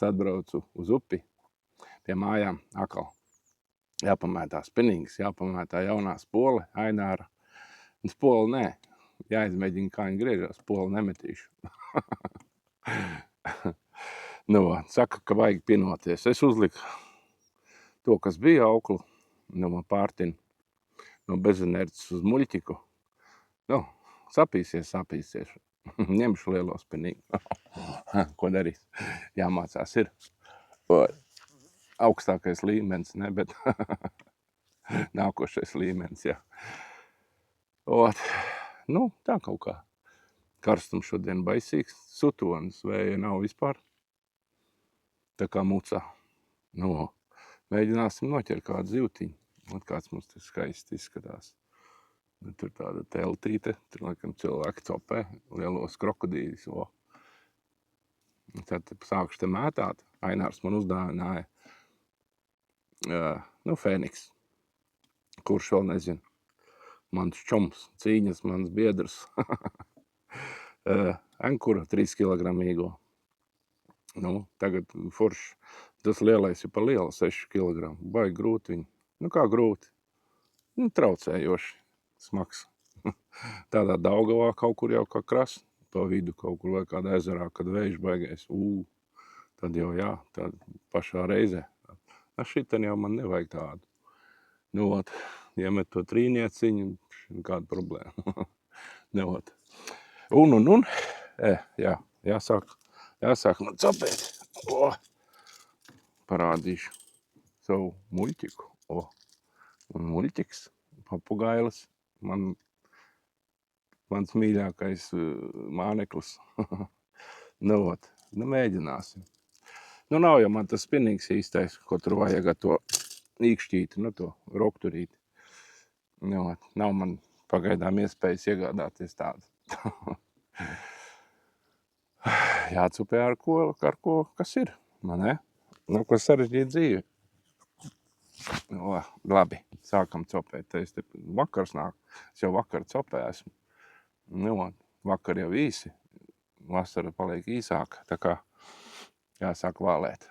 atbraucu uz upi pie mājām atkal. Jāpamētā spinīgs, jāpamētā jaunā spole, Aināra. Un spoli nē. Jāizmēģina, kā viņi griežās. Spoli nemetīšu. Nu, saka, ka vajag pinoties. Es uzliku to, kas bija auklu, pārtinu no bezenerces uz muļķiku. Nu, sapīsies. Ņemšu lielo spinīgu. Ko darīs? Jāmācās ir. Augstākais līmenis, ne, bet nākošais līmenis, jā. Nu, tā kaut kā. Karstums šodien baisīgs, sutonis, vēja nav vispār. Tā kā mucā. Nu, mēģināsim noķert kādu zivtiņu. Un kāds mums te skaisti izskatās. Tur tāda teltīte, tur laikam cilvēki copē, lielos krokodīļus. Tad sākšu te mētāt. Ainārs man uzdāvināja Fēniks. Kurš vēl nezinu. Mans čoms, cīņas, mans biedrs. Ankura 3 kilogramīgo. Nu, tagad forši. Tas lielais ir pa lielu 6 kilogramu. Baigi grūti viņu. Nu, kā grūti? Nu, traucējoši. Smags. Tādā Daugavā kaut kur jau kā kras. Pa vidu kaut kur vai kādā ezerā, kad vējš baigais. Tad jau jā, tad pašā reizē. Šitien jau man nevajag tādu. Nu, iemet to trīnieciņu, kāda problēma. Un. Jāsāk man copēt. Parādīšu savu muļķiku. Un muļķiks, papugailis, mans mīļākais māneklis. Nu, mēģināsim. Nu, nav jau man tas spinīgs īstais, ko tur vajag ar to īkšķīti, to rokturīti. Nu, nav man pagaidām iespējas iegādāties tādu. Jācupē ar ko, kas ir, ne? Nu, ko sarežģīt dzīvi. Labi, sākam copēt. Es te vakars nāk, es jau vakar copē esmu. Nu, vakar jau īsi, vasara paliek īsāka, tā kā jāsāk vālēt.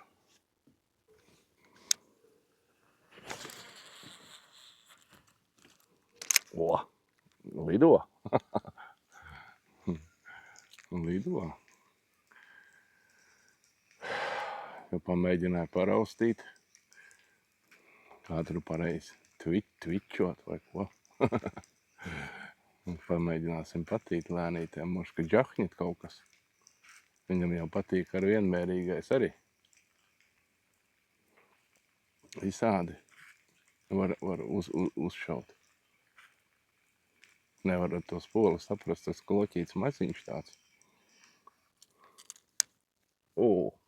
Lido. Lido. Jau pamēģināju paraustīt. Kā tur pareizi tvičot vai ko. Pamēģināsim patīt lēnītiem. Moška džahņit kaut kas. Viņam jau patīk ar vienmērīgais arī. Visādi var uzšaut. Nevar ar to spoli saprast, tas kloķīts maziņš tāds.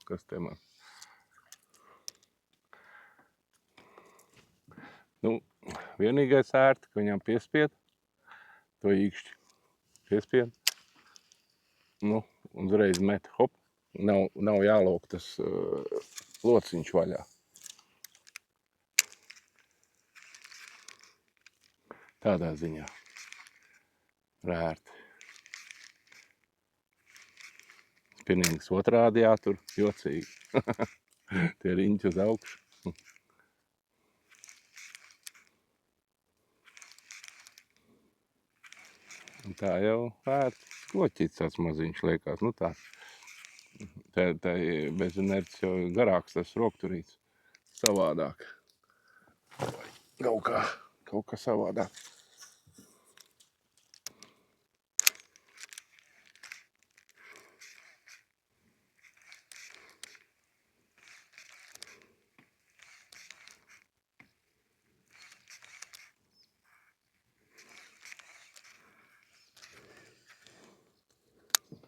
Kas te man? Nu, vienīgais ērti, ka viņam piespied to īkšķi. Piespied. Nu, un uzreiz met, hop. Nav jālok tas lociņš vaļā. Tādā ziņā. Rērti. Spinīgs otrādi jātur, jocīgi. Tie riņķi uz augšu. Un tā jau vērti. Kloķīts tāds maziņš liekās. Nu tā. Tā bez inerces jau garāks tas rokturīts. Savādāk. Kaut kā savādāk.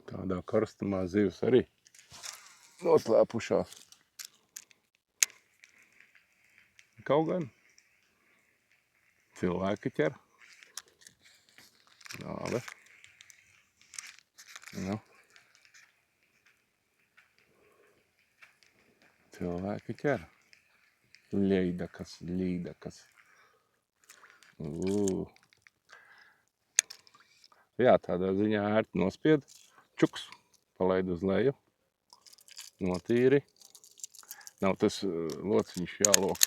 Tādā karstumā zivs arī noslēpušās. Kaut gan cilvēki ķer. Nāve. Nu. Cilvēki ķer. Ļeidakas. Jā, tādā ziņā ērti nospied. Čuks, palaid uz leju. Notīri. Nav tas lociņš jālok.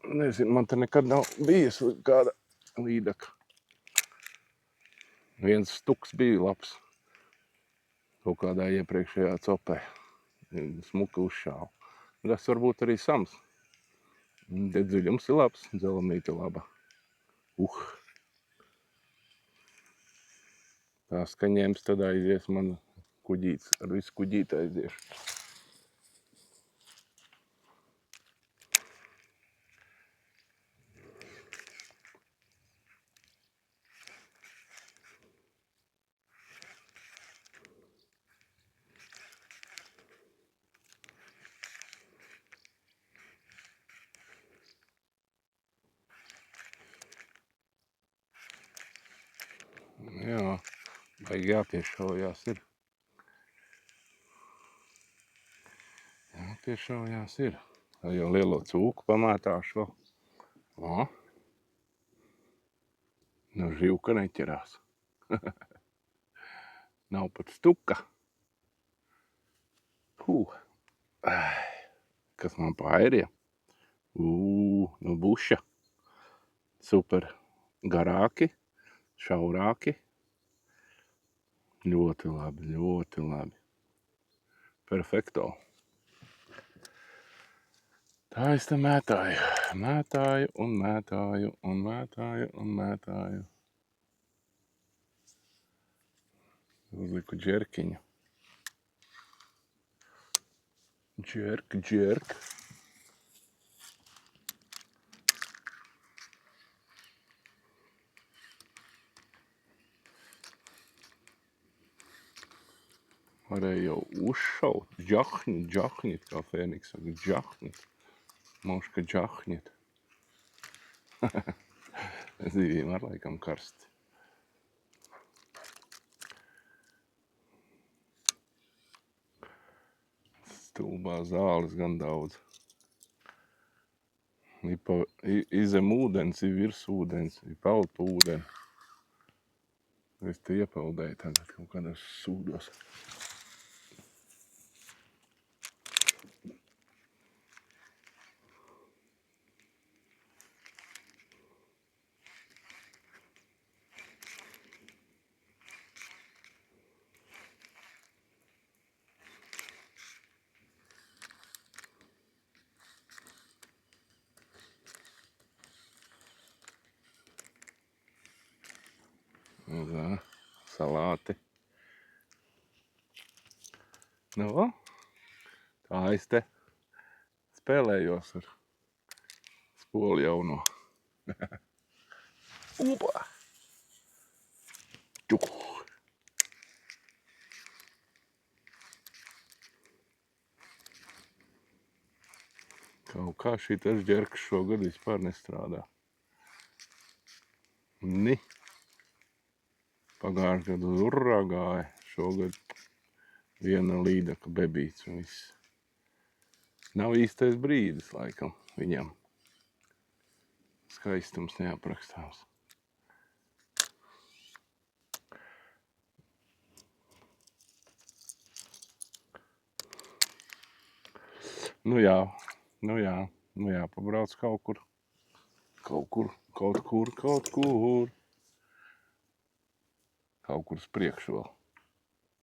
Nezinu, man te nekad nav bijis kāda līdaka. Viens stuks bija labs. Kaut kādā iepriekšējā copē. Smuka uzšāva. Tas varbūt arī sams. Te dziļums ir labs, dzelamīte laba. Tā skaņēms tad aizies man kuģīts. Ar visu kuģīti aiziešu. Jā, baigi jāpiešaujās ir. Jāpiešaujās ir. Jau lielo cūku pamētāšu vēl. O. Nu, živka neķerās. Nav pat stuka. Kas man pairīja? Nu buša. Super garāki, šaurāki. Ļoti labi, ļoti labi. Perfekto. Tā es te mētāju. Mētāju un mētāju un mētāju un mētāju. Uzliku džerkiņu. Džerk. Varēja jau uzšaut. Džahņit, kā Fēniks saka. Džahņit. Moška džahņit. Zivīm ar laikam karsti. Stulbā zāles gan daudz. I zem ūdens, i virs ūdens, i peld pa ūdeni. Es te iepeldēju tagad kaut kādos sūdos. Salāti. Nu, tā es te spēlējos ar spoli jauno. Upa! Čuk! Kaut kā šitas ģerks šogad vispār nestrādā. Ni! Pagājuši gadu urrā gāja, šogad viena līdaka bebīts un viss. Nav īstais brīdis, laikam, viņam. Skaistums neaprakstāms. Nu jā, pabrauc kaut kur. Kaut kur uz priekšu vēl.